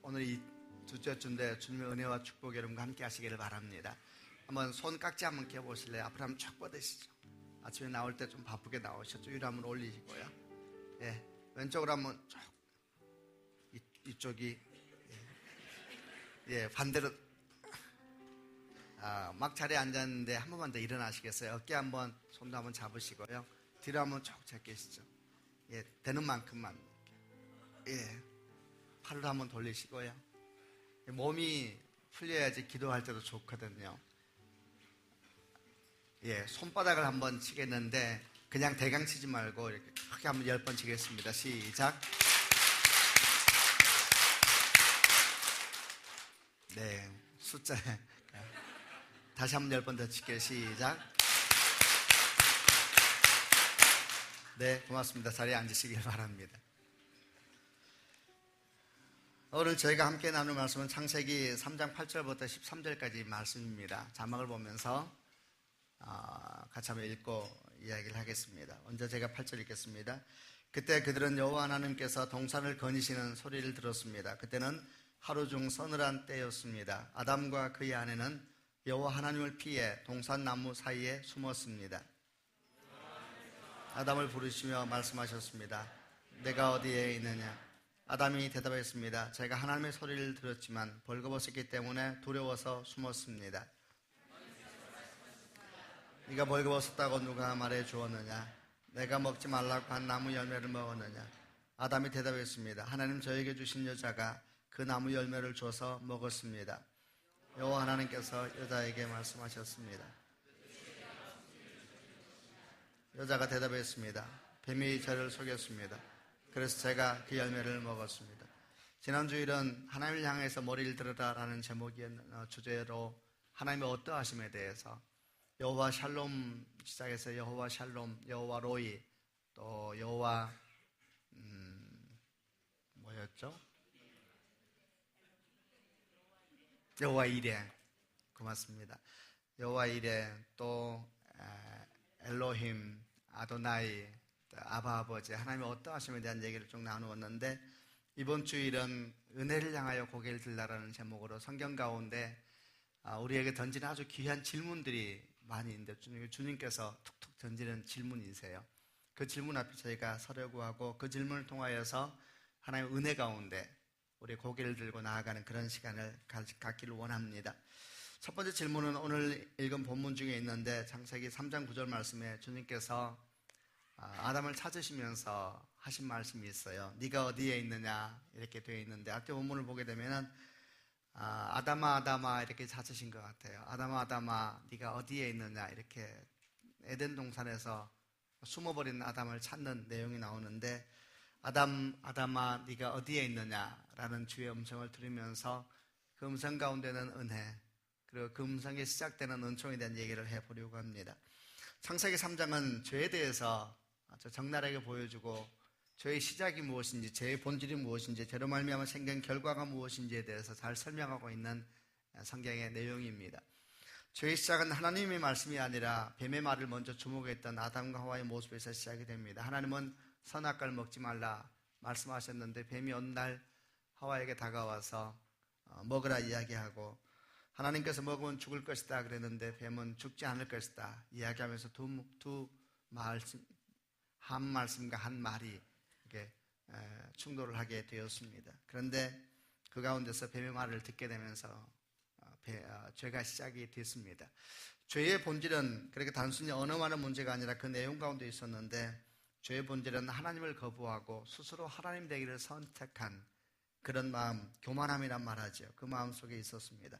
오늘 이 두째 주인데 주님의 은혜와 축복 여러분과 함께 하시기를 바랍니다. 한번 손 깍지 한번 껴보실래요? 앞으로 한번 쭉 뻗으시죠. 아침에 나올 때 좀 바쁘게 나오셨죠? 위로 한번 올리시고요. 예, 왼쪽으로 한번 쭉 이쪽이 예, 반대로 막 자리에 앉았는데 한 번만 더 일어나시겠어요? 어깨 한번 손도 한번 잡으시고요. 뒤로 한번 쭉 제끼시죠. 예, 되는 만큼만. 예, 팔을 한번 돌리시고요. 몸이 풀려야지 기도할 때도 좋거든요. 예, 손바닥을 한번 치겠는데 그냥 대강 치지 말고 이렇게 크게 한번 10번 치겠습니다. 시작. 네, 숫자 다시 한번 10번 더 칠게요. 시작. 네, 고맙습니다. 자리에 앉으시길 바랍니다. 오늘 저희가 함께 나눌 말씀은 창세기 3장 8절부터 13절까지 말씀입니다. 자막을 보면서 같이 한번 읽고 이야기를 하겠습니다. 먼저 제가 8절 읽겠습니다. 그때 그들은 여호와 하나님께서 동산을 거니시는 소리를 들었습니다. 그때는 하루 중 서늘한 때였습니다. 아담과 그의 아내는 여호와 하나님을 피해 동산 나무 사이에 숨었습니다. 아담을 부르시며 말씀하셨습니다. 내가 어디에 있느냐? 아담이 대답했습니다. 제가 하나님의 소리를 들었지만 벌거벗었기 때문에 두려워서 숨었습니다. 네가 벌거벗었다고 누가 말해 주었느냐? 내가 먹지 말라고 한 나무 열매를 먹었느냐? 아담이 대답했습니다. 하나님 저에게 주신 여자가 그 나무 열매를 줘서 먹었습니다. 여호와 하나님께서 여자에게 말씀하셨습니다. 여자가 대답했습니다. 뱀이 저를 속였습니다. 그래서 제가 그 열매를 먹었습니다. 지난 주일은 하나님을 향해서 머리를 들어라라는 제목이었는 주제로 하나님의 어떠하심에 대해서 여호와 샬롬 시작해서 여호와 샬롬, 여호와 로이, 또 여호와 뭐였죠? 여호와 이레. 고맙습니다. 여호와 이레, 또 엘로힘, 아도나이, 아바 아버지, 하나님의 어떠하심에 대한 얘기를 쭉 나누었는데 이번 주일은 은혜를 향하여 고개를 들라라는 제목으로 성경 가운데 우리에게 던지는 아주 귀한 질문들이 많이 있는데 주님께서 툭툭 던지는 질문이세요. 그 질문 앞에 저희가 서려고 하고 그 질문을 통하여서 하나님의 은혜 가운데 우리 고개를 들고 나아가는 그런 시간을 갖기를 원합니다. 첫 번째 질문은 오늘 읽은 본문 중에 있는데 창세기 3장 9절 말씀에 주님께서 아담을 찾으시면서 하신 말씀이 있어요. 네가 어디에 있느냐 이렇게 되어 있는데 앞에 본문을 보게 되면 아담아 아담아 이렇게 찾으신 것 같아요. 아담아 아담아 네가 어디에 있느냐 이렇게 에덴 동산에서 숨어버린 아담을 찾는 내용이 나오는데 아담 아담아 네가 어디에 있느냐라는 주의 음성을 들으면서 그 음성 가운데는 은혜 그리고 그 음성에 시작되는 은총에 대한 얘기를 해보려고 합니다. 창세기 3장은 죄에 대해서 아주 적나라하게 보여주고 죄의 시작이 무엇인지, 죄의 본질이 무엇인지, 죄로 말미암아 생긴 결과가 무엇인지에 대해서 잘 설명하고 있는 성경의 내용입니다. 죄의 시작은 하나님의 말씀이 아니라 뱀의 말을 먼저 주목했던 아담과 하와의 모습에서 시작이 됩니다. 하나님은 선악과를 먹지 말라 말씀하셨는데 뱀이 어느 날 하와에게 다가와서 먹으라 이야기하고 하나님께서 먹으면 죽을 것이다 그랬는데 뱀은 죽지 않을 것이다 이야기하면서 두 말씀, 한 말씀과 한 말이 이렇게 충돌을 하게 되었습니다. 그런데 그 가운데서 뱀의 말을 듣게 되면서 죄가 시작이 됐습니다. 죄의 본질은 그렇게 단순히 언어만의 문제가 아니라 그 내용 가운데 있었는데 죄의 본질은 하나님을 거부하고 스스로 하나님 되기를 선택한 그런 마음, 교만함이란 말하죠. 그 마음 속에 있었습니다.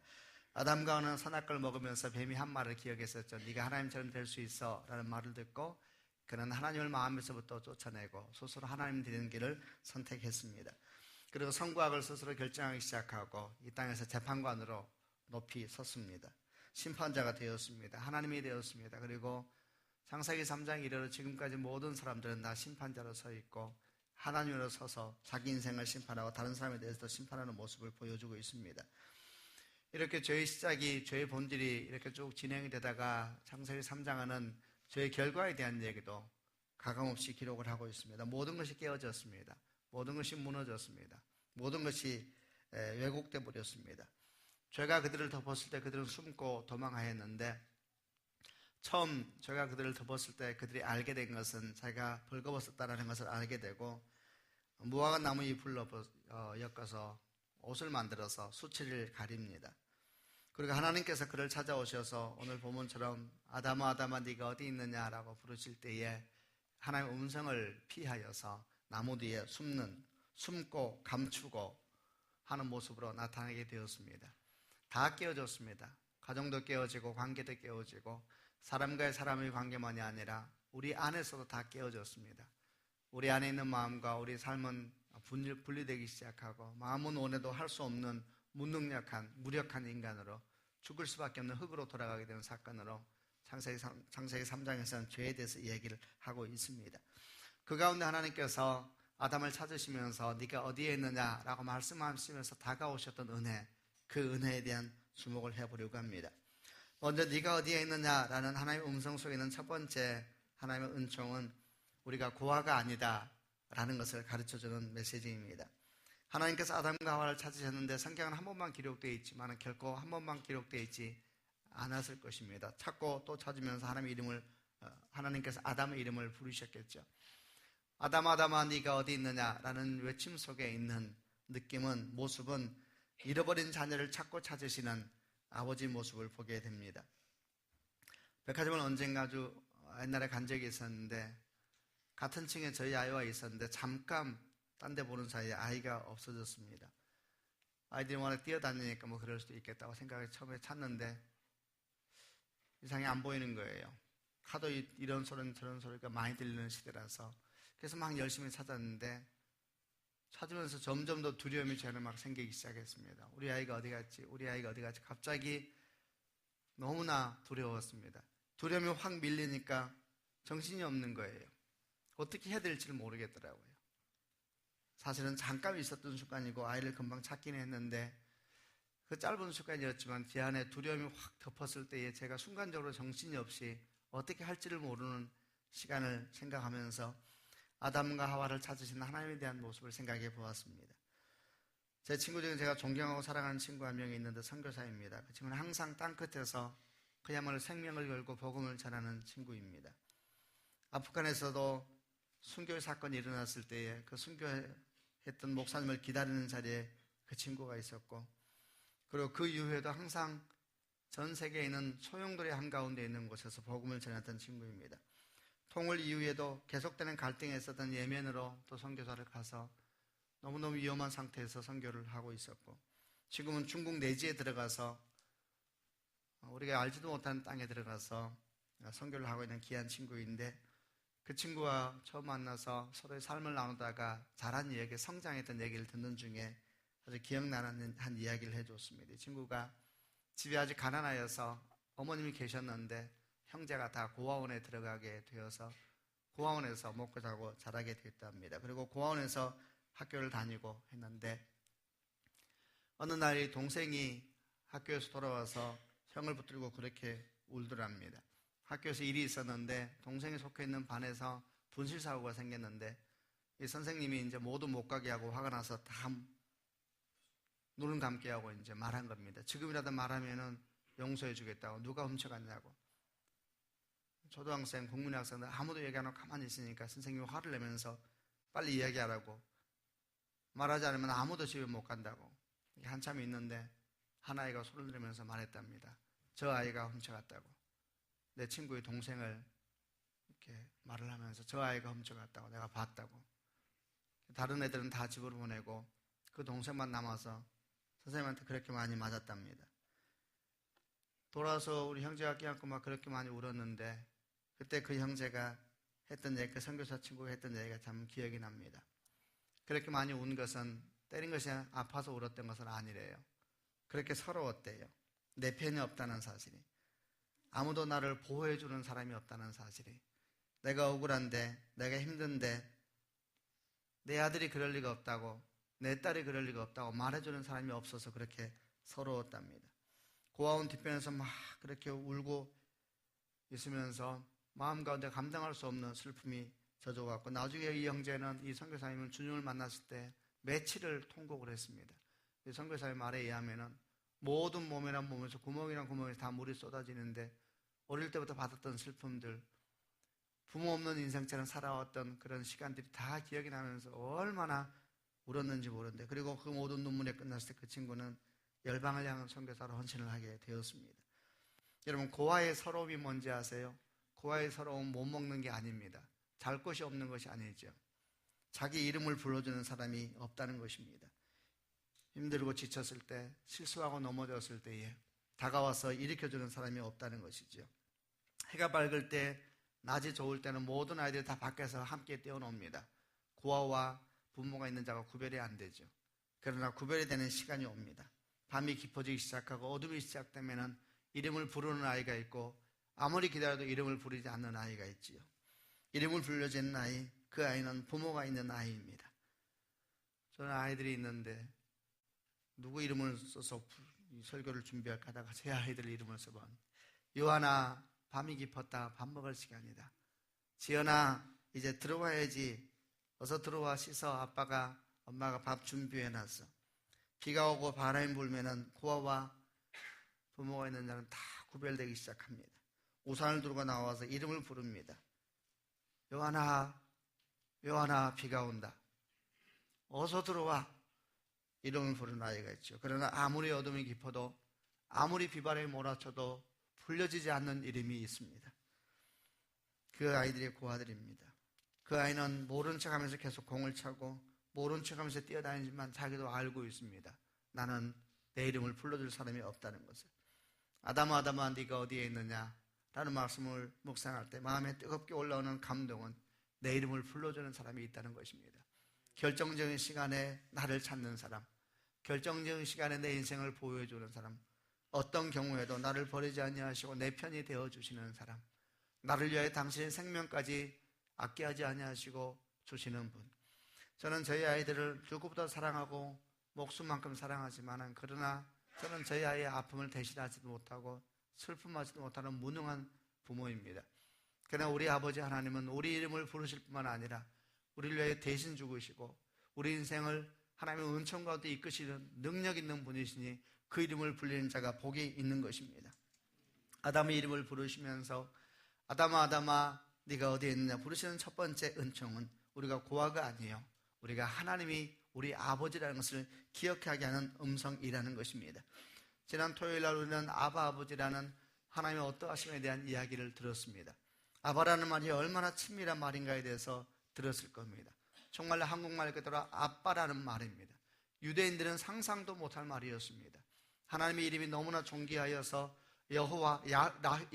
아담과 하와는 선악과를 먹으면서 뱀이 한 말을 기억했었죠. 네가 하나님처럼 될 수 있어 라는 말을 듣고 그는 하나님을 마음에서부터 쫓아내고 스스로 하나님 되는 길을 선택했습니다. 그리고 선과악을 스스로 결정하기 시작하고 이 땅에서 재판관으로 높이 섰습니다. 심판자가 되었습니다. 하나님이 되었습니다. 그리고 창세기 3장 이래로 지금까지 모든 사람들은 다 심판자로 서 있고 하나님으로 서서 자기 인생을 심판하고 다른 사람에 대해서도 심판하는 모습을 보여주고 있습니다. 이렇게 죄의 시작이, 죄의 본질이 이렇게 쭉 진행이 되다가 창세기 3장은 죄의 결과에 대한 얘기도 가감없이 기록을 하고 있습니다. 모든 것이 깨어졌습니다. 모든 것이 무너졌습니다. 모든 것이 왜곡돼 버렸습니다. 죄가 그들을 덮었을 때 그들은 숨고 도망하였는데, 처음 죄가 그들을 덮었을 때 그들이 알게 된 것은 자기가 벌거벗었다는 것을 알게 되고, 무화과 나무 잎을 엮어서 옷을 만들어서 수치를 가립니다. 그리고 하나님께서 그를 찾아오셔서 오늘 본문처럼 아담아 아담아 네가 어디 있느냐라고 부르실 때에 하나님의 음성을 피하여서 나무 뒤에 숨고 감추고 하는 모습으로 나타나게 되었습니다. 다 깨어졌습니다. 가정도 깨어지고 관계도 깨어지고 사람과의 사람의 관계만이 아니라 우리 안에서도 다 깨어졌습니다. 우리 안에 있는 마음과 우리 삶은 분리되기 시작하고, 마음은 원해도 할 수 없는 무능력한 무력한 인간으로 죽을 수밖에 없는 흙으로 돌아가게 되는 사건으로 창세기 3장에서는 죄에 대해서 이야기를 하고 있습니다. 그 가운데 하나님께서 아담을 찾으시면서 네가 어디에 있느냐라고 말씀하시면서 다가오셨던 은혜, 그 은혜에 대한 주목을 해보려고 합니다. 먼저 네가 어디에 있느냐라는 하나님의 음성 속에 있는 첫 번째 하나님의 은총은 우리가 고아가 아니다 라는 것을 가르쳐주는 메시지입니다. 하나님께서 아담과 하와를 찾으셨는데 성경은 한 번만 기록되어 있지만 결코 한 번만 기록되어 있지 않았을 것입니다. 찾고 또 찾으면서 하나님께서 아담의 이름을 부르셨겠죠. 아담아 아담아 네가 어디 있느냐라는 외침 속에 있는 느낌은, 모습은 잃어버린 자녀를 찾고 찾으시는 아버지 모습을 보게 됩니다. 백화점을 언젠가 아주 옛날에 간 적이 있었는데, 같은 층에 저희 아이와 있었는데 잠깐 딴 데 보는 사이에 아이가 없어졌습니다. 아이들이 워낙 뛰어다니니까 뭐 그럴 수도 있겠다고 생각해서 처음에 찾는데 이상이 안 보이는 거예요. 하도 이런 소리 저런 소리가 많이 들리는 시대라서. 그래서 막 열심히 찾았는데, 찾으면서 점점 더 두려움이 저는 막 생기기 시작했습니다. 우리 아이가 어디 갔지? 우리 아이가 어디 갔지? 갑자기 너무나 두려웠습니다. 두려움이 확 밀리니까 정신이 없는 거예요. 어떻게 해야 될지를 모르겠더라고요. 사실은 잠깐 있었던 순간이고 아이를 금방 찾긴 했는데, 그 짧은 순간이었지만 제 안에 두려움이 확 덮었을 때에 제가 순간적으로 정신이 없이 어떻게 할지를 모르는 시간을 생각하면서 아담과 하와를 찾으신 하나님에 대한 모습을 생각해 보았습니다. 제 친구 중에 제가 존경하고 사랑하는 친구 한 명이 있는데 선교사입니다. 그 친구는 항상 땅끝에서 그야말로 생명을 걸고 복음을 전하는 친구입니다. 아프간에서도 순교의 사건이 일어났을 때에 그 순교했던 목사님을 기다리는 자리에 그 친구가 있었고, 그리고 그 이후에도 항상 전 세계에 있는 소용돌이 한가운데 있는 곳에서 복음을 전했던 친구입니다. 통일 이후에도 계속되는 갈등에 있었던 예멘으로 또 선교사를 가서 너무너무 위험한 상태에서 선교를 하고 있었고, 지금은 중국 내지에 들어가서 우리가 알지도 못하는 땅에 들어가서 선교를 하고 있는 귀한 친구인데, 그 친구와 처음 만나서 서로의 삶을 나누다가 자란 이야기, 성장했던 얘기를 듣는 중에 아주 기억나는 한 이야기를 해줬습니다. 이 친구가 집이 아주 가난하여서 어머님이 계셨는데 형제가 다 고아원에 들어가게 되어서 고아원에서 먹고 자고 자라게 됐답니다. 그리고 고아원에서 학교를 다니고 했는데, 어느 날 동생이 학교에서 돌아와서 형을 붙들고 그렇게 울더랍니다. 학교에서 일이 있었는데 동생이 속해 있는 반에서 분실 사고가 생겼는데, 이 선생님이 이제 모두 못 가게 하고 화가 나서 다 눈을 감게 하고 이제 말한 겁니다. 지금이라도 말하면은 용서해 주겠다고. 누가 훔쳐갔냐고. 초등학생, 국민학생들 아무도 얘기 안 하고 가만히 있으니까 선생님이 화를 내면서 빨리 이야기하라고, 말하지 않으면 아무도 집에 못 간다고. 한참 있는데 한 아이가 소리를 내면서 말했답니다. 저 아이가 훔쳐갔다고. 내 친구의 동생을 이렇게 말을 하면서 저 아이가 훔쳐갔다고, 내가 봤다고. 다른 애들은 다 집으로 보내고 그 동생만 남아서 선생님한테 그렇게 많이 맞았답니다. 돌아와서 우리 형제가 껴안고 막 그렇게 많이 울었는데, 그때 그 형제가 했던 얘기, 그 선교사 친구가 했던 얘기가 참 기억이 납니다. 그렇게 많이 운 것은 때린 것이 아파서 울었던 것은 아니래요. 그렇게 서러웠대요. 내 편이 없다는 사실이, 아무도 나를 보호해주는 사람이 없다는 사실이, 내가 억울한데, 내가 힘든데 내 아들이 그럴 리가 없다고, 내 딸이 그럴 리가 없다고 말해주는 사람이 없어서 그렇게 서러웠답니다. 고아원 뒷편에서 막 그렇게 울고 있으면서 마음 가운데 감당할 수 없는 슬픔이 젖어갔고, 나중에 이 형제는, 이 선교사님은 주님을 만났을 때 며칠을 통곡을 했습니다. 선교사의 말에 의하면은 모든 몸이란 몸에서 구멍이란 구멍에서 다 물이 쏟아지는데 어릴 때부터 받았던 슬픔들, 부모 없는 인생처럼 살아왔던 그런 시간들이 다 기억이 나면서 얼마나 울었는지 모르는데, 그리고 그 모든 눈물이 끝났을 때 그 친구는 열방을 향한 선교사로 헌신을 하게 되었습니다. 여러분, 고아의 서러움이 뭔지 아세요? 고아의 서러움은 못 먹는 게 아닙니다. 잘 것이 없는 것이 아니죠. 자기 이름을 불러주는 사람이 없다는 것입니다. 힘들고 지쳤을 때, 실수하고 넘어졌을 때에 다가와서 일으켜주는 사람이 없다는 것이죠. 해가 밝을 때, 낮이 좋을 때는 모든 아이들이 다 밖에서 함께 뛰어놉니다. 고아와 부모가 있는 자가 구별이 안 되죠. 그러나 구별이 되는 시간이 옵니다. 밤이 깊어지기 시작하고 어둠이 시작되면 이름을 부르는 아이가 있고, 아무리 기다려도 이름을 부르지 않는 아이가 있지요. 이름을 불려지는 아이, 그 아이는 부모가 있는 아이입니다. 저는 아이들이 있는데 누구 이름을 써서 설교를 준비할까 하다가 제 아이들 이름을 써봐. 요한아, 밤이 깊었다. 밥 먹을 시간이다. 지연아, 이제 들어와야지. 어서 들어와 씻어. 엄마가 밥 준비해놨어. 비가 오고 바람이 불면은 고아와 부모가 있는 자는 다 구별되기 시작합니다. 우산을 들고 나와서 이름을 부릅니다. 요한아, 요한아, 비가 온다. 어서 들어와. 이름을 부르는 아이가 있죠. 그러나 아무리 어둠이 깊어도, 아무리 비바람이 몰아쳐도 불려지지 않는 이름이 있습니다. 그 아이들의 고아들입니다. 그 아이는 모른 척하면서 계속 공을 차고 모른 척하면서 뛰어다니지만 자기도 알고 있습니다. 나는 내 이름을 불러줄 사람이 없다는 것을. 아담아, 아담아, 네가 어디에 있느냐? 라는 말씀을 묵상할 때 마음에 뜨겁게 올라오는 감동은 내 이름을 불러주는 사람이 있다는 것입니다. 결정적인 시간에 나를 찾는 사람, 결정적인 시간에 내 인생을 보여주는 사람, 어떤 경우에도 나를 버리지 아니하시고 내 편이 되어주시는 사람, 나를 위하여 당신의 생명까지 아끼하지 아니하시고 주시는 분. 저는 저희 아이들을 누구보다 사랑하고 목숨만큼 사랑하지만, 그러나 저는 저희 아이의 아픔을 대신하지도 못하고 슬픔하지도 못하는 무능한 부모입니다. 그러나 우리 아버지 하나님은 우리 이름을 부르실 뿐만 아니라 우리를 위해 대신 죽으시고 우리 인생을 하나님의 은총 가운데 이끄시는 능력 있는 분이시니 그 이름을 불리는 자가 복이 있는 것입니다. 아담의 이름을 부르시면서 아담아, 아담아, 네가 어디에 있느냐 부르시는 첫 번째 은총은 우리가 고아가 아니에요. 우리가 하나님이 우리 아버지라는 것을 기억하게 하는 음성이라는 것입니다. 지난 토요일 날 우리는 아바 아버지라는 하나님의 어떠하심에 대한 이야기를 들었습니다. 아바라는 말이 얼마나 친밀한 말인가에 대해서 들었을 겁니다. 정말 한국말 그대로 아빠라는 말입니다. 유대인들은 상상도 못할 말이었습니다. 하나님의 이름이 너무나 존귀하여서 여호와,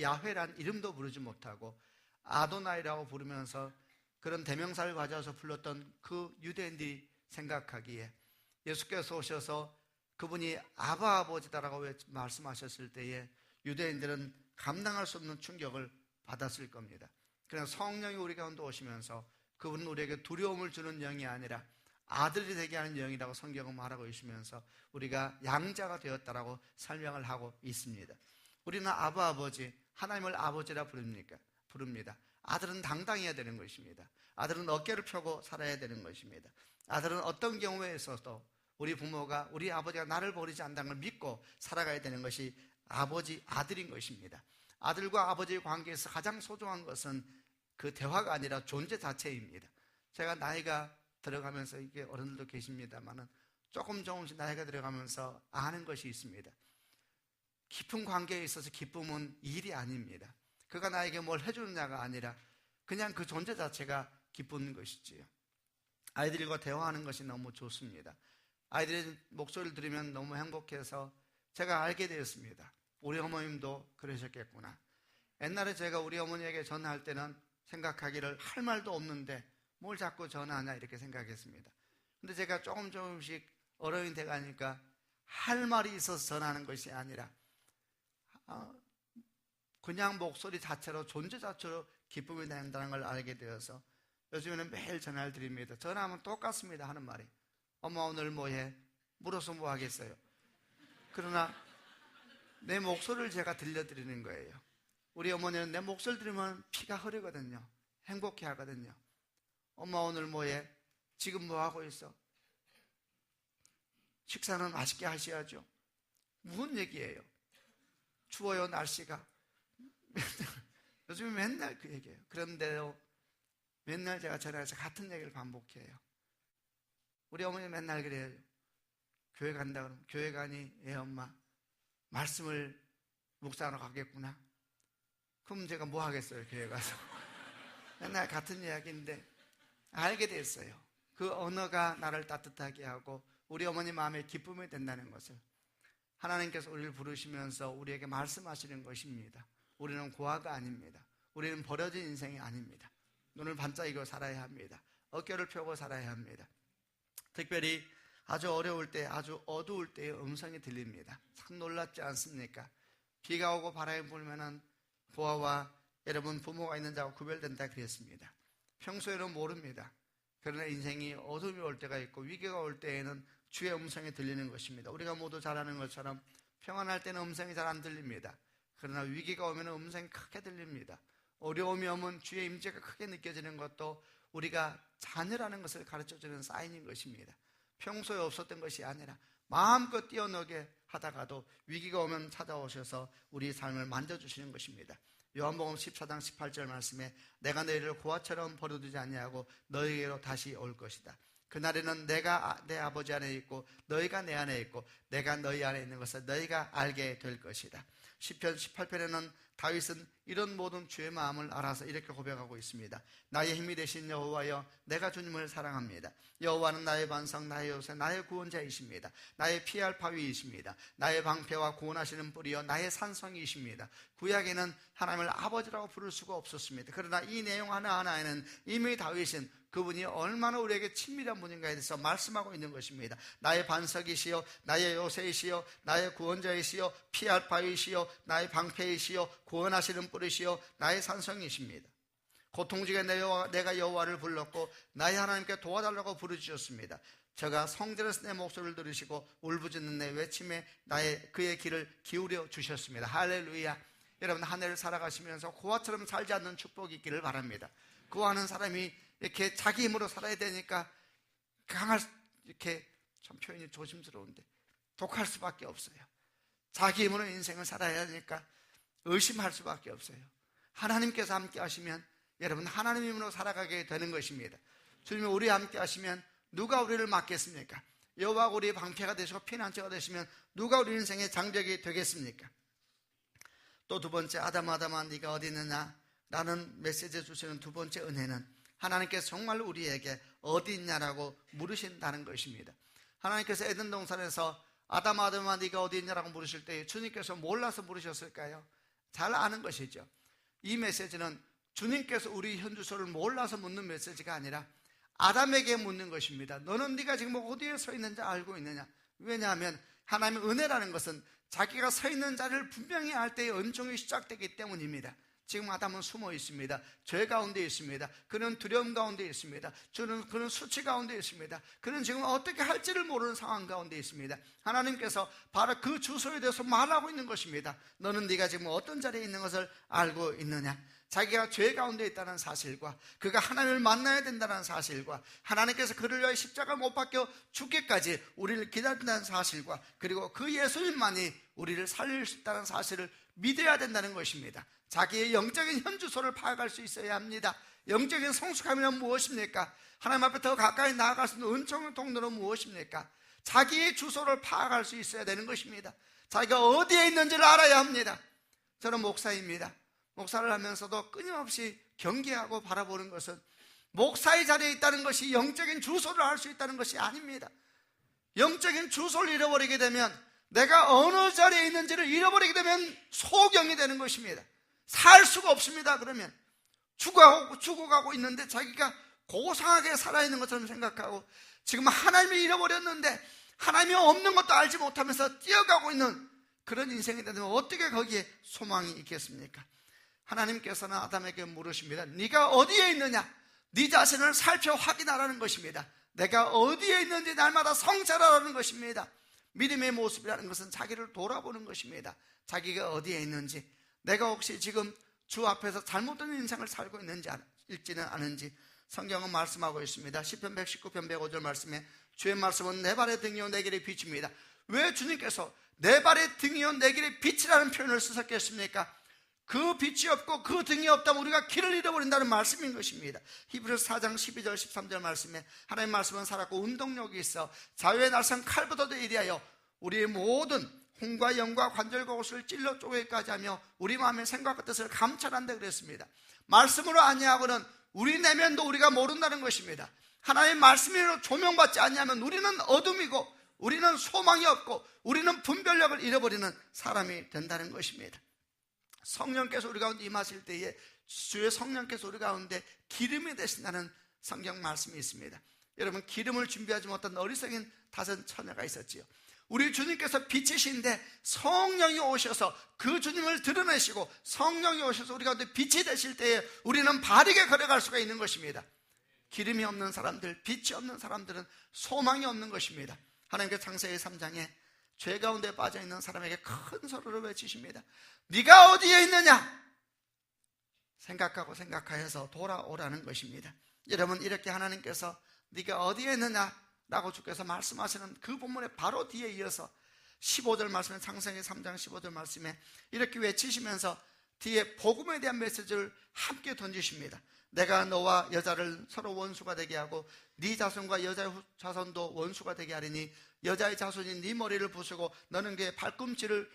야훼란 이름도 부르지 못하고 아도나이라고 부르면서 그런 대명사를 가져와서 불렀던 그 유대인들이 생각하기에 예수께서 오셔서 그분이 아바 아버지다라고 말씀하셨을 때에 유대인들은 감당할 수 없는 충격을 받았을 겁니다. 그러나 성령이 우리 가운데 오시면서 그분은 우리에게 두려움을 주는 영이 아니라 아들이 되게 하는 영이라고 성경은 말하고 있으면서 우리가 양자가 되었다라고 설명을 하고 있습니다. 우리는 아바 아버지, 하나님을 아버지라 부릅니다. 아들은 당당해야 되는 것입니다. 아들은 어깨를 펴고 살아야 되는 것입니다. 아들은 어떤 경우에 있어서도 우리 부모가, 우리 아버지가 나를 버리지 않는다는 걸 믿고 살아가야 되는 것이 아들인 것입니다. 아들과 아버지의 관계에서 가장 소중한 것은 그 대화가 아니라 존재 자체입니다. 제가 나이가 들어가면서, 이게 어른들도 계십니다만은 조금씩 나이가 들어가면서 아는 것이 있습니다. 깊은 관계에 있어서 기쁨은 일이 아닙니다. 그가 나에게 뭘 해주느냐가 아니라 그냥 그 존재 자체가 기쁜 것이지요. 아이들과 대화하는 것이 너무 좋습니다. 아이들의 목소리를 들으면 너무 행복해서 제가 알게 되었습니다. 우리 어머님도 그러셨겠구나. 옛날에 제가 우리 어머니에게 전화할 때는 생각하기를 할 말도 없는데 뭘 자꾸 전화하냐 이렇게 생각했습니다. 근데 제가 조금씩 어른이 돼가니까 할 말이 있어서 전화하는 것이 아니라 그냥 목소리 자체로, 존재 자체로 기쁨이 된다는 걸 알게 되어서 요즘에는 매일 전화를 드립니다. 전화하면 똑같습니다. 하는 말이 엄마 오늘 뭐해? 물어서 뭐 하겠어요? 그러나 내 목소리를 제가 들려드리는 거예요. 우리 어머니는 내 목소리 들으면 피가 흐르거든요. 행복해 하거든요. 엄마 오늘 뭐해? 지금 뭐 하고 있어? 식사는 맛있게 하셔야죠. 무슨 얘기예요? 추워요, 날씨가. 요즘에 맨날 그 얘기예요. 그런데요, 맨날 제가 전화해서 같은 얘기를 반복해요. 우리 어머니 맨날 그래요. 교회 간다 그러면, 교회 가니? 예, 엄마. 말씀을 묵상하러 가겠구나. 그럼 제가 뭐 하겠어요, 교회 가서. 맨날 같은 이야기인데 알게 됐어요. 그 언어가 나를 따뜻하게 하고 우리 어머니 마음에 기쁨이 된다는 것을. 하나님께서 우리를 부르시면서 우리에게 말씀하시는 것입니다. 우리는 고아가 아닙니다. 우리는 버려진 인생이 아닙니다. 눈을 반짝이고 살아야 합니다. 어깨를 펴고 살아야 합니다. 특별히 아주 어려울 때, 아주 어두울 때의 음성이 들립니다. 참 놀랍지 않습니까? 비가 오고 바람이 불면은 고아와 여러분 부모가 있는 자와 구별된다 그랬습니다. 평소에는 모릅니다. 그러나 인생이 어둠이 올 때가 있고 위기가 올 때에는 주의 음성이 들리는 것입니다. 우리가 모두 잘 아는 것처럼 평안할 때는 음성이 잘 안 들립니다. 그러나 위기가 오면 음성이 크게 들립니다. 어려움이 오면 주의 임재가 크게 느껴지는 것도 우리가 자녀라는 것을 가르쳐주는 사인인 것입니다. 평소에 없었던 것이 아니라 마음껏 뛰어놀게 하다가도 위기가 오면 찾아오셔서 우리 삶을 만져주시는 것입니다. 요한복음 14장 18절 말씀에 내가 너희를 고아처럼 버려두지 아니하고 너희에게로 다시 올 것이다. 그날에는 내가 내 아버지 안에 있고 너희가 내 안에 있고 내가 너희 안에 있는 것을 너희가 알게 될 것이다. 시편 18편에는 다윗은 이런 모든 주의 마음을 알아서 이렇게 고백하고 있습니다. 나의 힘이 되신 여호와여, 내가 주님을 사랑합니다. 여호와는 나의 반석, 나의 요새, 나의 구원자이십니다. 나의 피할 바위이십니다. 나의 방패와 구원하시는 뿌리여 나의 산성이십니다. 구약에는 하나님을 아버지라고 부를 수가 없었습니다. 그러나 이 내용 하나하나에는 이미 다윗은 그분이 얼마나 우리에게 친밀한 분인가에 대해서 말씀하고 있는 것입니다. 나의 반석이시여, 나의 요새이시여, 나의 구원자이시여, 피할 바위이시여, 나의 방패이시여, 구원하시는 뿌리시여, 나의 산성이십니다. 고통중에 내가 여호와를 불렀고 나의 하나님께 도와달라고 부르짖었습니다. 저가 성전에서 내 목소리를 들으시고 울부짖는 내 외침에 그의 귀를 기울여 주셨습니다. 할렐루야. 여러분, 한 해를 살아가시면서 고아처럼 살지 않는 축복이 있기를 바랍니다. 고아는 사람이 이렇게 자기 힘으로 살아야 되니까 이렇게 참 표현이 조심스러운데 독할 수밖에 없어요. 자기 힘으로 인생을 살아야 하니까 의심할 수밖에 없어요. 하나님께서 함께 하시면 여러분 하나님 힘으로 살아가게 되는 것입니다. 주님이 우리와 함께 하시면 누가 우리를 막겠습니까? 여호와가 우리의 방패가 되시고 피난처가 되시면 누가 우리 인생의 장벽이 되겠습니까? 또 두 번째, 아담아 네가 어디 있느냐 라는 메시지 주시는 두 번째 은혜는 하나님께서 정말 우리에게 어디 있냐라고 물으신다는 것입니다. 하나님께서 에덴 동산에서 아담아 네가 어디 있냐라고 물으실 때 주님께서 몰라서 물으셨을까요? 잘 아는 것이죠. 이 메시지는 주님께서 우리 현주소를 몰라서 묻는 메시지가 아니라 아담에게 묻는 것입니다. 너는 네가 지금 어디에 서 있는지 알고 있느냐? 왜냐하면 하나님의 은혜라는 것은 자기가 서 있는 자리를 분명히 알 때의 은총이 시작되기 때문입니다. 지금 아담은 숨어 있습니다. 죄 가운데 있습니다. 그는 두려움 가운데 있습니다. 그는 수치 가운데 있습니다. 그는 지금 어떻게 할지를 모르는 상황 가운데 있습니다. 하나님께서 바로 그 주소에 대해서 말하고 있는 것입니다. 너는 네가 지금 어떤 자리에 있는 것을 알고 있느냐? 자기가 죄 가운데 있다는 사실과 그가 하나님을 만나야 된다는 사실과 하나님께서 그를 위하여 십자가 못 박혀 죽기까지 우리를 기다린다는 사실과 그리고 그 예수님만이 우리를 살릴 수 있다는 사실을 믿어야 된다는 것입니다. 자기의 영적인 현주소를 파악할 수 있어야 합니다. 영적인 성숙함이란 무엇입니까? 하나님 앞에 더 가까이 나아갈 수 있는 은총의 통로는 무엇입니까? 자기의 주소를 파악할 수 있어야 되는 것입니다. 자기가 어디에 있는지를 알아야 합니다. 저는 목사입니다. 목사를 하면서도 끊임없이 경계하고 바라보는 것은 목사의 자리에 있다는 것이 영적인 주소를 알 수 있다는 것이 아닙니다. 영적인 주소를 잃어버리게 되면 내가 어느 자리에 있는지를 잃어버리게 되면 소경이 되는 것입니다. 살 수가 없습니다. 그러면 죽어가고 있는데 자기가 고상하게 살아있는 것처럼 생각하고 지금 하나님을 잃어버렸는데 하나님이 없는 것도 알지 못하면서 뛰어가고 있는 그런 인생이 되면 어떻게 거기에 소망이 있겠습니까? 하나님께서는 아담에게 물으십니다. 네가 어디에 있느냐? 네 자신을 살펴 확인하라는 것입니다. 내가 어디에 있는지 날마다 성찰하라는 것입니다. 믿음의 모습이라는 것은 자기를 돌아보는 것입니다. 자기가 어디에 있는지, 내가 혹시 지금 주 앞에서 잘못된 인생을 살고 있는지 않은지, 성경은 말씀하고 있습니다. 시편 119편 105절 말씀에 주의 말씀은 내 발의 등이요 내 길의 빛입니다. 왜 주님께서 내 발의 등이요 내 길의 빛이라는 표현을 쓰셨겠습니까? 그 빛이 없고 그 등이 없다면 우리가 길을 잃어버린다는 말씀인 것입니다. 히브리서 4장 12절 13절 말씀에 하나님의 말씀은 살았고 운동력이 있어 자유의 날선 칼보다도 이리하여 우리의 모든 혼과 영과 관절과 옷을 찔러 쪼개기까지 하며 우리 마음의 생각과 뜻을 감찰한다 그랬습니다. 말씀으로 아니하고는 우리 내면도 우리가 모른다는 것입니다. 하나님의 말씀으로 조명받지 않냐면 우리는 어둠이고 우리는 소망이 없고 우리는 분별력을 잃어버리는 사람이 된다는 것입니다. 성령께서 우리 가운데 임하실 때에 주의 성령께서 우리 가운데 기름이 되신다는 성경 말씀이 있습니다. 여러분, 기름을 준비하지 못한 어리석인 다섯 처녀가 있었지요. 우리 주님께서 빛이신데 성령이 오셔서 그 주님을 드러내시고 성령이 오셔서 우리 가운데 빛이 되실 때에 우리는 바르게 걸어갈 수가 있는 것입니다. 기름이 없는 사람들, 빛이 없는 사람들은 소망이 없는 것입니다. 하나님께서 창세기 3장에 죄 가운데 빠져있는 사람에게 큰 소리로 외치십니다. 네가 어디에 있느냐? 생각하고 생각하여서 돌아오라는 것입니다. 여러분, 이렇게 하나님께서 네가 어디에 있느냐? 라고 주께서 말씀하시는 그 본문의 바로 뒤에 이어서 15절 말씀에 창세기 3장 15절 말씀에 이렇게 외치시면서 뒤에 복음에 대한 메시지를 함께 던지십니다. 내가 너와 여자를 서로 원수가 되게 하고 네 자손과 여자의 자손도 원수가 되게 하리니 여자의 자손이 네 머리를 부수고 너는 그의 발꿈치를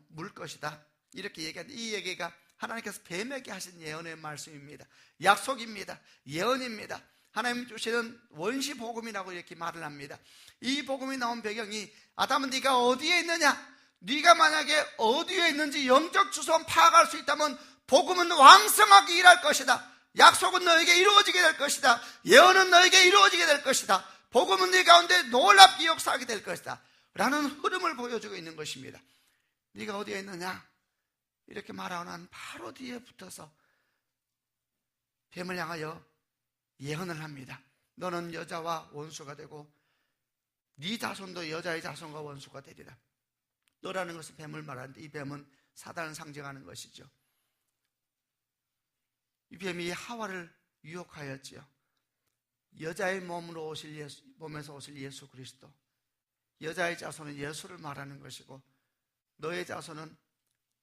물 것이다. 이렇게 얘기하는데 이 얘기가 하나님께서 뱀에게 하신 예언의 말씀입니다. 약속입니다. 예언입니다. 하나님 주시는 원시 복음이라고 이렇게 말을 합니다. 이 복음이 나온 배경이 아담은 네가 어디에 있느냐? 네가 만약에 어디에 있는지 영적 주소만 파악할 수 있다면 복음은 왕성하게 일할 것이다. 약속은 너에게 이루어지게 될 것이다. 예언은 너에게 이루어지게 될 것이다. 복음은 네 가운데 놀랍게 역사하게 될 것이다 라는 흐름을 보여주고 있는 것입니다. 네가 어디에 있느냐? 이렇게 말하고 난 바로 뒤에 붙어서 뱀을 향하여 예언을 합니다. 너는 여자와 원수가 되고 네 자손도 여자의 자손과 원수가 되리라. 너라는 것은 뱀을 말하는데 이 뱀은 사단을 상징하는 것이죠. 이 뱀이 하와를 유혹하였지요. 여자의 몸으로 오실 몸에서 오실 예수 그리스도, 여자의 자손은 예수를 말하는 것이고 너의 자손은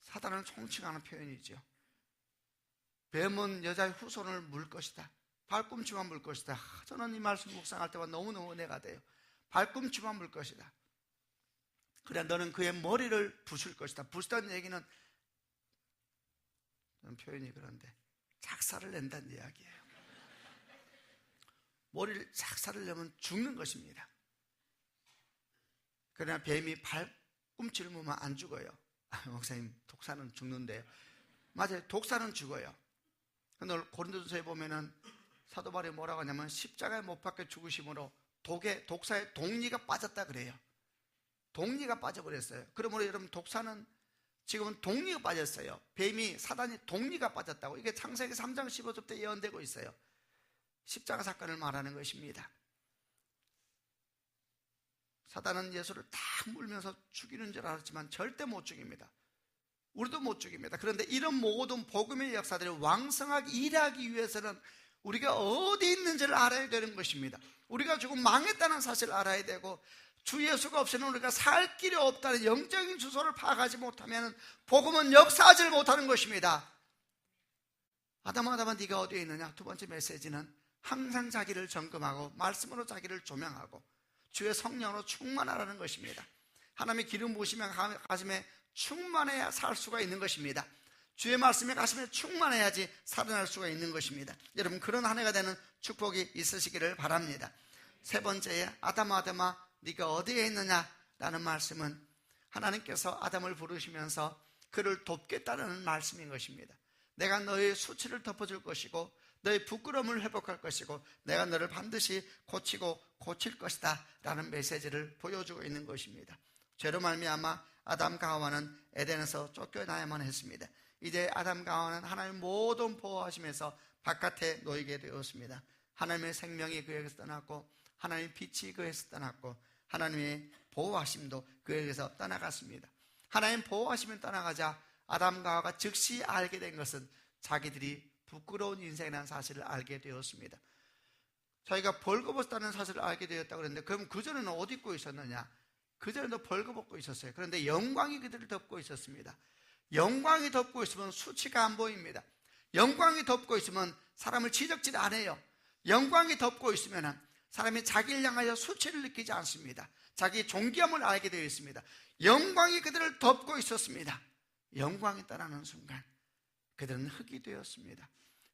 사단을 총칭하는 표현이죠. 뱀은 여자의 후손을 물 것이다. 발꿈치만 물 것이다. 저는 이 말씀 묵상할 때마다 너무너무 은혜가 돼요. 발꿈치만 물 것이다. 그래 너는 그의 머리를 부술 것이다. 부수다는 얘기는 표현이 그런데 작사를 낸다는 이야기예요. 머리를 작사를 내면 죽는 것입니다. 그러나 뱀이 발꿈치를 물면 안 죽어요. 목사님, 독사는 죽는데요. 맞아요. 독사는 죽어요. 오늘 고린도전서에 보면은 사도 바울이 뭐라고 하냐면 십자가에 못 박혀 죽으심으로 독사의 독리가 빠졌다 그래요. 독리가 빠져버렸어요. 그러므로 여러분, 독사는 지금은 독리가 빠졌어요. 뱀이, 사단이 독리가 빠졌다고. 이게 창세기 3장 15절 때 예언되고 있어요. 십자가 사건을 말하는 것입니다. 사단은 예수를 딱 물면서 죽이는 줄 알았지만 절대 못 죽입니다. 우리도 못 죽입니다. 그런데 이런 모든 복음의 역사들이 왕성하게 일하기 위해서는 우리가 어디 있는지를 알아야 되는 것입니다. 우리가 지금 망했다는 사실을 알아야 되고 주 예수가 없이는 우리가 살 길이 없다는 영적인 주소를 파악하지 못하면 복음은 역사하지 못하는 것입니다. 아담아 네가 어디에 있느냐? 두 번째 메시지는 항상 자기를 점검하고 말씀으로 자기를 조명하고 주의 성령으로 충만하라는 것입니다. 하나님의 기름 부으시면 가슴에 충만해야 살 수가 있는 것입니다. 주의 말씀에 가슴에 충만해야지 살아날 수가 있는 것입니다. 여러분, 그런 한 해가 되는 축복이 있으시기를 바랍니다. 세 번째에 아담아 네가 어디에 있느냐? 라는 말씀은 하나님께서 아담을 부르시면서 그를 돕겠다는 말씀인 것입니다. 내가 너의 수치를 덮어줄 것이고 너의 부끄러움을 회복할 것이고 내가 너를 반드시 고치고 고칠 것이다 라는 메시지를 보여주고 있는 것입니다. 죄로 말미암아 아담과 하와는 에덴에서 쫓겨나야만 했습니다. 이제 아담과 하와는 하나님 모든 보호하심에서 바깥에 놓이게 되었습니다. 하나님의 생명이 그에게서 떠났고 하나님의 빛이 그에게서 떠났고 하나님의 보호하심도 그에게서 떠나갔습니다. 하나님 보호하심이 떠나가자 아담과 하와가 즉시 알게 된 것은 자기들이 부끄러운 인생이라는 사실을 알게 되었습니다. 자기가 벌거벗었다는 사실을 알게 되었다고 그랬는데, 그럼 그전에는 옷 입고 있었느냐? 그전에도 벌거벗고 있었어요. 그런데 영광이 그들을 덮고 있었습니다. 영광이 덮고 있으면 수치가 안 보입니다. 영광이 덮고 있으면 사람을 지적질 안 해요. 영광이 덮고 있으면 사람이 자기를 향하여 수치를 느끼지 않습니다. 자기 존귀함을 알게 되어 있습니다. 영광이 그들을 덮고 있었습니다. 영광이 떠나는 순간 그들은 흙이 되었습니다.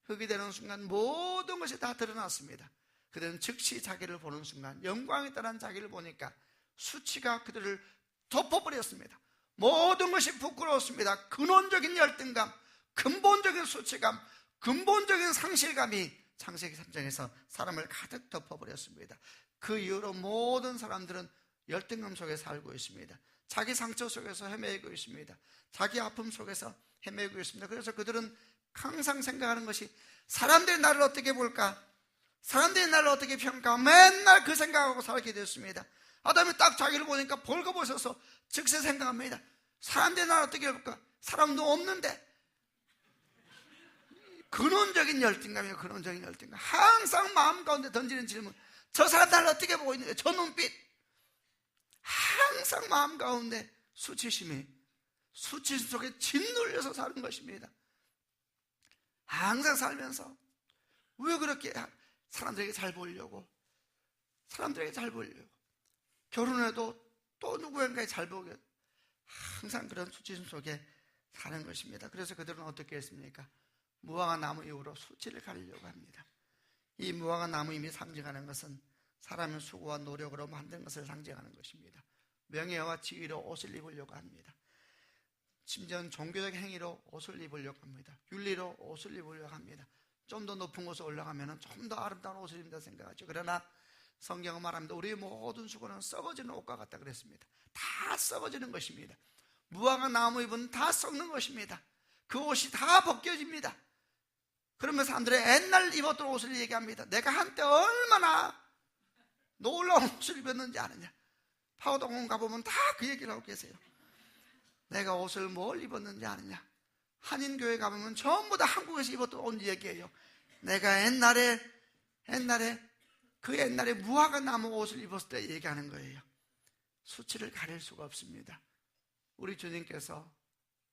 흙이 되는 순간 모든 것이 다 드러났습니다. 그들은 즉시 자기를 보는 순간, 영광이 떠난 자기를 보니까 수치가 그들을 덮어버렸습니다. 모든 것이 부끄러웠습니다. 근원적인 열등감, 근본적인 수치감, 근본적인 상실감이 창세기 3장에서 사람을 가득 덮어버렸습니다. 그 이후로 모든 사람들은 열등감 속에 살고 있습니다. 자기 상처 속에서 헤매고 있습니다. 자기 아픔 속에서 헤매고 있습니다. 그래서 그들은 항상 생각하는 것이, 사람들이 나를 어떻게 볼까? 사람들이 나를 어떻게 평가할까? 맨날 그 생각하고 살게 됐습니다. 아담이 딱 자기를 보니까 벌거벗어서 즉시 생각합니다. 사람들이 나를 어떻게 볼까? 사람도 없는데. 근원적인 열등감이에요. 근원적인 열등감. 항상 마음 가운데 던지는 질문, 저 사람 나를 어떻게 보고 있는 거예요? 저 눈빛. 항상 마음 가운데 수치심이, 수치심 속에 짓눌려서 사는 것입니다. 항상 살면서 왜 그렇게 사람들에게 잘 보이려고, 사람들에게 잘 보이려고, 결혼해도 또 누구에게 잘 보게, 항상 그런 수치심 속에 사는 것입니다. 그래서 그들은 어떻게 했습니까? 무화과 나무 잎으로 수치를 가리려고 합니다. 이 무화과 나무 잎이 상징하는 것은 사람의 수고와 노력으로 만든 것을 상징하는 것입니다. 명예와 지위로 옷을 입으려고 합니다. 심지어는 종교적 행위로 옷을 입으려고 합니다. 윤리로 옷을 입으려고 합니다. 좀 더 높은 곳에 올라가면 좀 더 아름다운 옷을 입는다 생각하죠. 그러나 성경은 말합니다. 우리의 모든 수고는 썩어지는 옷과 같다 그랬습니다. 다 썩어지는 것입니다. 무화과 나무 잎은 다 썩는 것입니다. 그 옷이 다 벗겨집니다. 그러면 사람들이 옛날 입었던 옷을 얘기합니다. 내가 한때 얼마나 놀라운 옷을 입었는지 아느냐. 파우동원 가보면 다 그 얘기를 하고 계세요. 내가 옷을 뭘 입었는지 아느냐. 한인교회 가보면 전부 다 한국에서 입었던 옷 얘기예요. 내가 옛날에 무화과 나무 옷을 입었을 때 얘기하는 거예요. 수치를 가릴 수가 없습니다. 우리 주님께서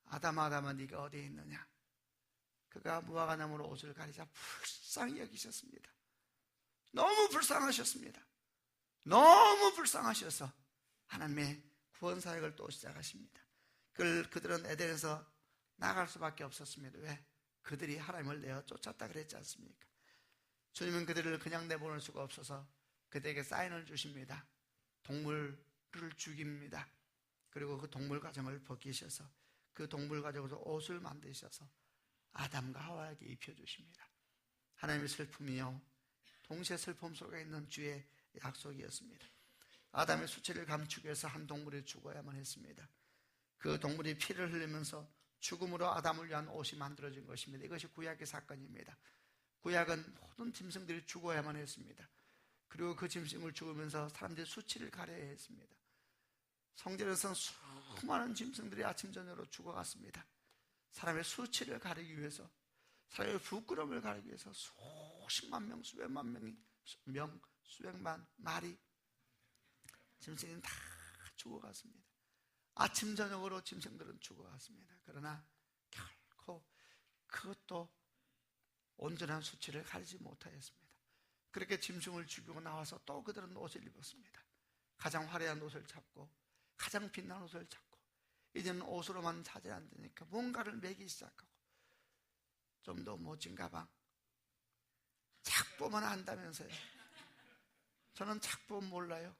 아담아 네가 어디에 있느냐. 그가 무화과 나무로 옷을 가리자 불쌍히 여기셨습니다. 너무 불쌍하셨습니다. 너무 불쌍하셔서 하나님의 구원 사역을 또 시작하십니다. 그들은 에덴에서 나갈 수밖에 없었습니다. 왜? 그들이 하나님을 내어 쫓았다 그랬지 않습니까? 주님은 그들을 그냥 내보낼 수가 없어서 그들에게 사인을 주십니다. 동물을 죽입니다. 그리고 그 동물 가정을 벗기셔서 그 동물 가정으로 옷을 만드셔서 아담과 하와에게 입혀주십니다. 하나님의 슬픔이요, 동시에 슬픔 속에 있는 주의 약속이었습니다. 아담의 수치를 감추기 위해서 한 동물이 죽어야만 했습니다. 그 동물이 피를 흘리면서 죽음으로 아담을 위한 옷이 만들어진 것입니다. 이것이 구약의 사건입니다. 구약은 모든 짐승들이 죽어야만 했습니다. 그리고 그 짐승을 죽으면서 사람들이 수치를 가려야 했습니다. 성전에서는 수많은 짐승들이 아침 저녁으로 죽어갔습니다. 사람의 수치를 가리기 위해서, 사람의 부끄러움을 가리기 위해서 수십만 명, 수백만 명이, 수백만 마리 짐승이 다 죽어갔습니다. 아침 저녁으로 짐승들은 죽어갔습니다. 그러나 결코 그것도 온전한 수치를 가리지 못하였습니다. 그렇게 짐승을 죽이고 나와서 또 그들은 옷을 입었습니다. 가장 화려한 옷을 찾고 가장 빛난 옷을 찾고, 이제는 옷으로만 차지 안 되니까 뭔가를 매기 시작하고, 좀 더 멋진 가방, 작보만 안다면서요. 저는 작보 몰라요.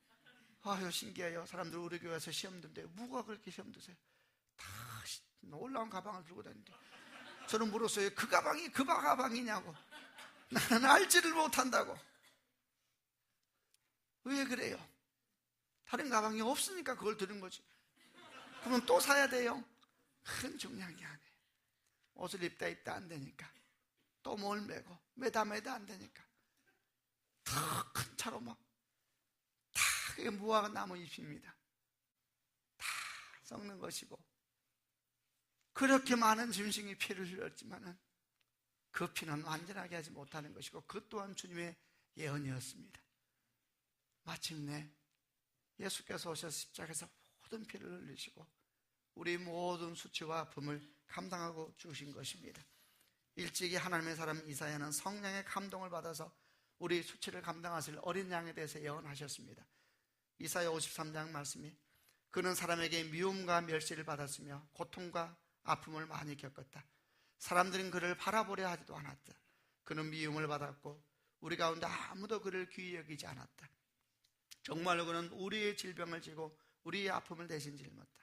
아유 신기해요. 사람들 우리 교회에서 시험 든대요. 뭐가 그렇게 시험 드세요? 다 놀라운 가방을 들고 다니는데, 저는 물었어요. 그 가방이 그 가방이냐고. 나는 알지를 못한다고. 왜 그래요? 다른 가방이 없으니까 그걸 들은 거지. 그러면 또 사야 돼요? 큰 중요한 게 아니에요. 옷을 입다 안 되니까 또 뭘 메고, 매다 안 되니까 더 큰 차로 막 다 그게 무화과 나무 잎입니다. 다 썩는 것이고, 그렇게 많은 짐승이 피를 흘렸지만은 그 피는 완전하게 하지 못하는 것이고 그 또한 주님의 예언이었습니다. 마침내 예수께서 오셔서 십자가에서 모든 피를 흘리시고 우리 모든 수치와 아픔을 감당하고 주신 것입니다. 일찍이 하나님의 사람 이사야는 성령의 감동을 받아서 우리 수치를 감당하실 어린 양에 대해서 예언하셨습니다. 이사야 53장 말씀이 그는 사람에게 미움과 멸시를 받았으며 고통과 아픔을 많이 겪었다. 사람들은 그를 바라보려 하지도 않았다. 그는 미움을 받았고 우리 가운데 아무도 그를 귀히 여기지 않았다. 정말로 그는 우리의 질병을 지고 우리의 아픔을 대신 짊었다.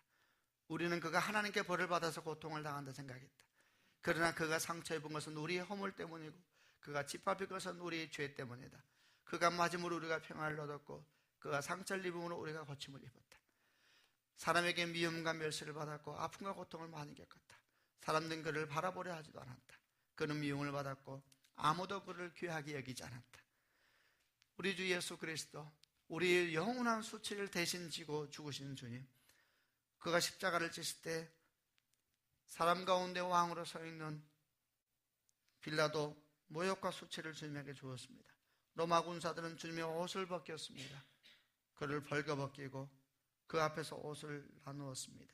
우리는 그가 하나님께 벌을 받아서 고통을 당한다 생각했다. 그러나 그가 상처 입은 것은 우리의 허물 때문이고 그가 짓밟힌 것은 우리의 죄 때문이다. 그가 맞음으로 우리가 평안을 얻었고 그가 상처를 입음으로 우리가 고침을 입었다. 사람에게 미움과 멸시를 받았고 아픔과 고통을 많이 겪었다. 사람들은 그를 바라보려 하지도 않았다. 그는 미움을 받았고 아무도 그를 귀하게 여기지 않았다. 우리 주 예수 그리스도, 우리의 영원한 수치를 대신 지고 죽으신 주님, 그가 십자가를 지실 때 사람 가운데 왕으로 서 있는 빌라도 모욕과 수치를 주님에게 주었습니다. 로마 군사들은 주님의 옷을 벗겼습니다. 그를 벌거벗기고 그 앞에서 옷을 나누었습니다.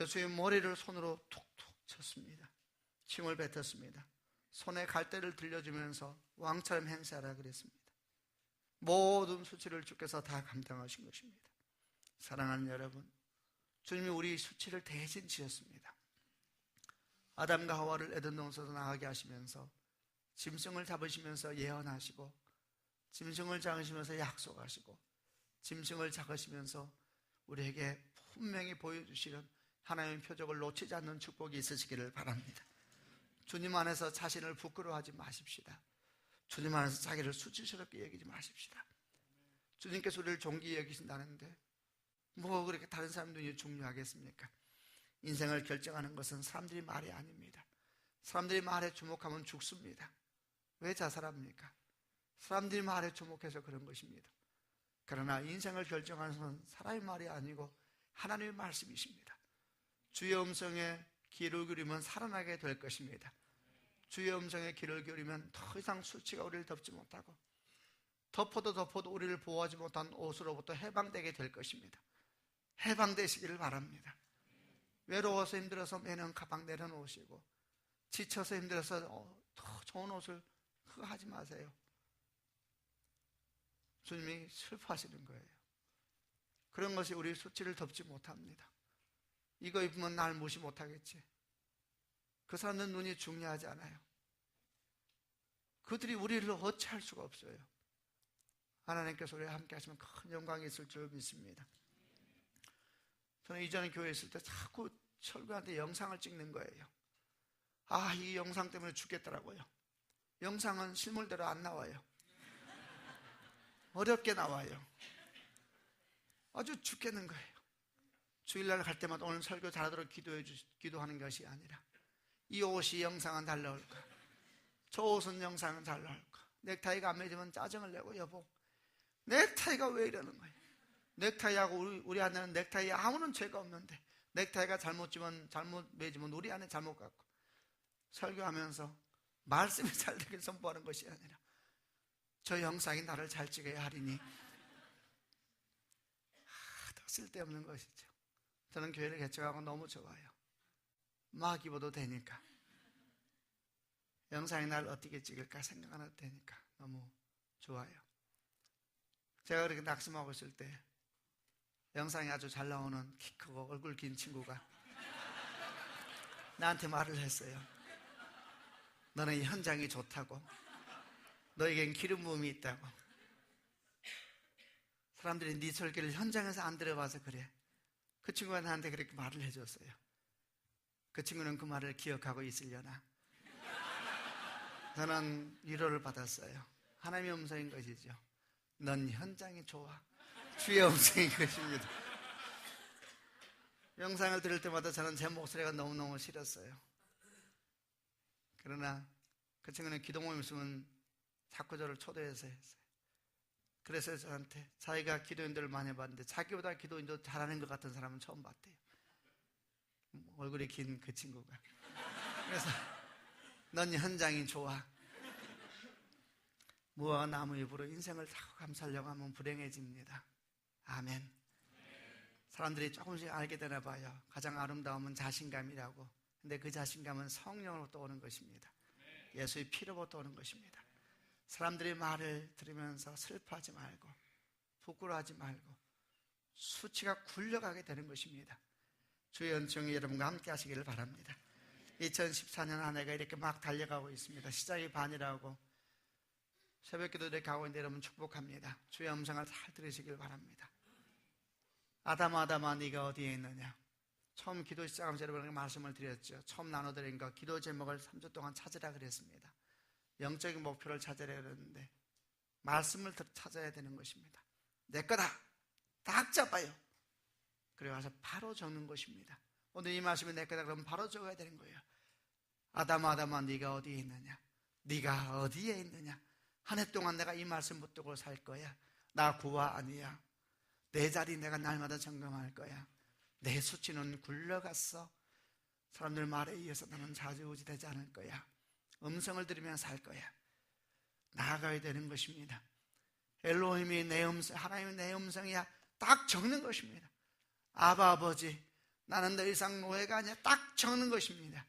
예수의 머리를 손으로 툭툭 쳤습니다. 침을 뱉었습니다. 손에 갈대를 들려주면서 왕처럼 행세하라 그랬습니다. 모든 수치를 주께서 다 감당하신 것입니다. 사랑하는 여러분, 주님이 우리 수치를 대신 지었습니다. 아담과 하와를 에덴 동산에서 나가게 하시면서 짐승을 잡으시면서 예언하시고 짐승을 잡으시면서 약속하시고 짐승을 잡으시면서 우리에게 분명히 보여주시는 하나님의 표적을 놓치지 않는 축복이 있으시기를 바랍니다. 주님 안에서 자신을 부끄러워하지 마십시다. 주님 안에서 자기를 수치스럽게 여기지 마십시다. 주님께서 우리를 존귀히 여기신다는데 뭐 그렇게 다른 사람들이 중요하겠습니까? 인생을 결정하는 것은 사람들이 말이 아닙니다. 사람들이 말에 주목하면 죽습니다. 왜 자살합니까? 사람들이 말에 주목해서 그런 것입니다. 그러나 인생을 결정하는 것은 사람의 말이 아니고 하나님의 말씀이십니다. 주의 음성에 귀를 기울이면 살아나게 될 것입니다. 주의 음성에 귀를 기울이면 더 이상 수치가 우리를 덮지 못하고 덮어도 우리를 보호하지 못한 옷으로부터 해방되게 될 것입니다. 해방되시기를 바랍니다. 외로워서 힘들어서 매년 가방 내려놓으시고 지쳐서 힘들어서 더 좋은 옷을 그거 하지 마세요. 주님이 슬퍼하시는 거예요. 그런 것이 우리 수치를 덮지 못합니다. 이거 입으면 날 무시 못하겠지. 그 사람들은 눈이 중요하지 않아요. 그들이 우리를 어찌할 수가 없어요. 하나님께서 우리와 함께 하시면 큰 영광이 있을 줄 믿습니다. 저는 이전에 교회에 있을 때 자꾸 설교한테 영상을 찍는 거예요. 이 영상 때문에 죽겠더라고요. 영상은 실물대로 안 나와요. 어렵게 나와요. 아주 죽겠는 거예요. 주일날 갈 때마다 오늘 설교 잘하도록 기도하는 것이 아니라 이 옷이 영상은 잘 나올까? 저 옷은 영상은 잘 나올까? 넥타이가 안 매지면 짜증을 내고 여보 넥타이가 왜 이러는 거예요? 넥타이하고 우리 아내는 넥타이에 아무런 죄가 없는데 넥타이가 잘못 매지면 우리 아내 잘못 갖고 설교하면서 말씀이 잘 되길 선포하는 것이 아니라 저 영상이 나를 잘 찍어야 하리니 더 쓸데없는 것이죠. 저는 교회를 개척하고 너무 좋아요. 막 입어도 되니까 영상이 나를 어떻게 찍을까 생각 안 해도 되니까 너무 좋아요. 제가 그렇게 낙심하고 있을 때 영상이 아주 잘 나오는 키 크고 얼굴 긴 친구가 나한테 말을 했어요. 너는 이 현장이 좋다고, 너에겐 기름 부음이 있다고. 사람들이 네 설교를 현장에서 안 들어봐서 그래. 그 친구가 나한테 그렇게 말을 해줬어요. 그 친구는 그 말을 기억하고 있으려나. 저는 위로를 받았어요. 하나님의 음성인 것이죠. 넌 현장이 좋아. 주의 음성인 것입니다. 영상을 들을 때마다 저는 제 목소리가 너무너무 싫었어요. 그러나 그 친구는 기도 모임 있으면 자꾸 저를 초대해서 했어요. 그래서 저한테 자기가 기도인들을 많이 봤는데 자기보다 기도인도 잘하는 것 같은 사람은 처음 봤대요. 얼굴이 긴 그 친구가. 그래서 넌 현장이 좋아. 무화과 나무 잎으로 인생을 자꾸 감싸려고 하면 불행해집니다. 아멘. 사람들이 조금씩 알게 되나 봐요. 가장 아름다움은 자신감이라고. 근데 그 자신감은 성령으로부터 오는 것입니다. 예수의 피로부터 오는 것입니다. 사람들이 말을 들으면서 슬퍼하지 말고 부끄러워하지 말고 수치가 굴려가게 되는 것입니다. 주의 은총이 여러분과 함께 하시기를 바랍니다. 2014년 한 해가 이렇게 막 달려가고 있습니다. 시작이 반이라고 새벽기도 이렇게 하고 있는데 여러분 축복합니다. 주의 음성을 잘 들으시길 바랍니다. 아담아 아담아 네가 어디에 있느냐. 처음 기도 시작하면서 여러분에게 말씀을 드렸죠. 처음 나눠드린 거 기도 제목을 3주 동안 찾으라 그랬습니다. 영적인 목표를 찾으라 그랬는데 말씀을 찾아야 되는 것입니다. 내 거다 딱 잡아요. 그래 와서 바로 적는 것입니다. 오늘 이 말씀이 내 거다 그러면 바로 적어야 되는 거예요. 아담아 아담아 네가 어디에 있느냐. 네가 어디에 있느냐. 한 해 동안 내가 이 말씀 붙들고 살 거야. 나 구화 아니야. 내 자리 내가 날마다 점검할 거야. 내 수치는 굴러갔어. 사람들 말에 의해서 나는 좌지우지 되지 않을 거야. 음성을 들으며 살 거야. 나아가야 되는 것입니다. 엘로힘이 내 음성, 하나님이 내 음성이야. 딱 적는 것입니다. 아바 아버지 나는 더 이상 노예가 아니야. 딱 적는 것입니다.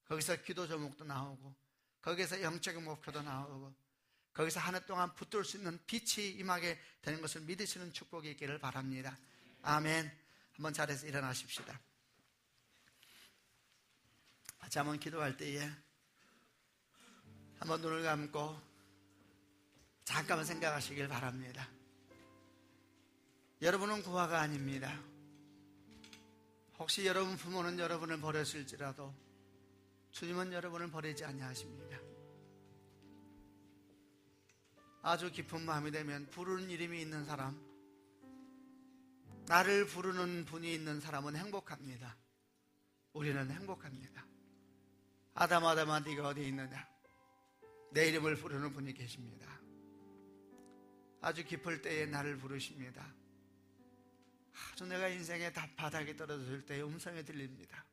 거기서 기도 제목도 나오고 거기서 영적인 목표도 나오고 거기서 한 해 동안 붙들 수 있는 빛이 임하게 되는 것을 믿으시는 축복이 있기를 바랍니다. 아멘. 한번 자리에서 일어나십시다. 같이 한번 기도할 때에 한번 눈을 감고 잠깐만 생각하시길 바랍니다. 여러분은 구화가 아닙니다. 혹시 여러분 부모는 여러분을 버렸을지라도 주님은 여러분을 버리지 아니하십니다. 아주 깊은 마음이 되면 부르는 이름이 있는 사람, 나를 부르는 분이 있는 사람은 행복합니다. 우리는 행복합니다. 아담아 아담아 네가 어디에 있느냐. 내 이름을 부르는 분이 계십니다. 아주 깊을 때에 나를 부르십니다. 아주 내가 인생의 바닥에 떨어졌을 때의 음성이 들립니다.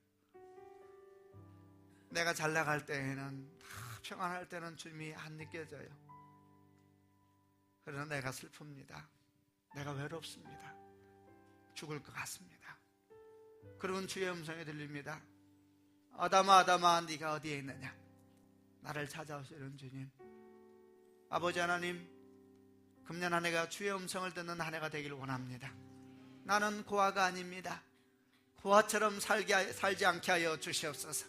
내가 잘 나갈 때에는 평안할 때는 주님이 안 느껴져요. 그러나 내가 슬픕니다. 내가 외롭습니다. 죽을 것 같습니다. 그러면 주의 음성이 들립니다. 아담아 아담아 네가 어디에 있느냐. 나를 찾아오시는 주님. 아버지 하나님, 금년 한 해가 주의 음성을 듣는 한 해가 되기를 원합니다. 나는 고아가 아닙니다. 고아처럼 살지 않게 하여 주시옵소서.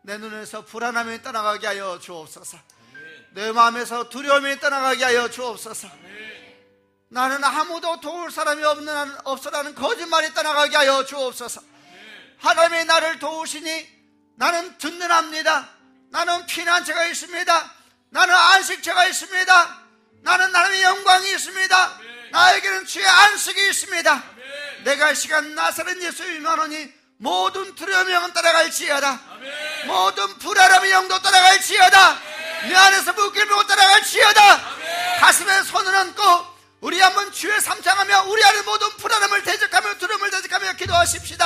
내 눈에서 불안함이 떠나가게 하여 주옵소서. 내 마음에서 두려움이 떠나가게 하여 주옵소서. 나는 아무도 도울 사람이 없으라는 거짓말이 떠나가게 하여 주옵소서. 하나님이 나를 도우시니 나는 든든합니다. 나는 피난처가 있습니다. 나는 안식처가 있습니다. 나는 하나님의 영광이 있습니다. 나에게는 주의 안식이 있습니다. 내가 이 시간 나사렛 예수 임하노니 모든 두려움의 영은 따라갈지어다. 모든 불안함의 영도 따라갈지어다. 내 안에서 묶임이 못 따라갈지어다. 가슴에 손을 얹고 우리 한번 주의 삼창하며 우리 안에 모든 불안함을 대적하며 두려움을 대적하며 기도하십시다.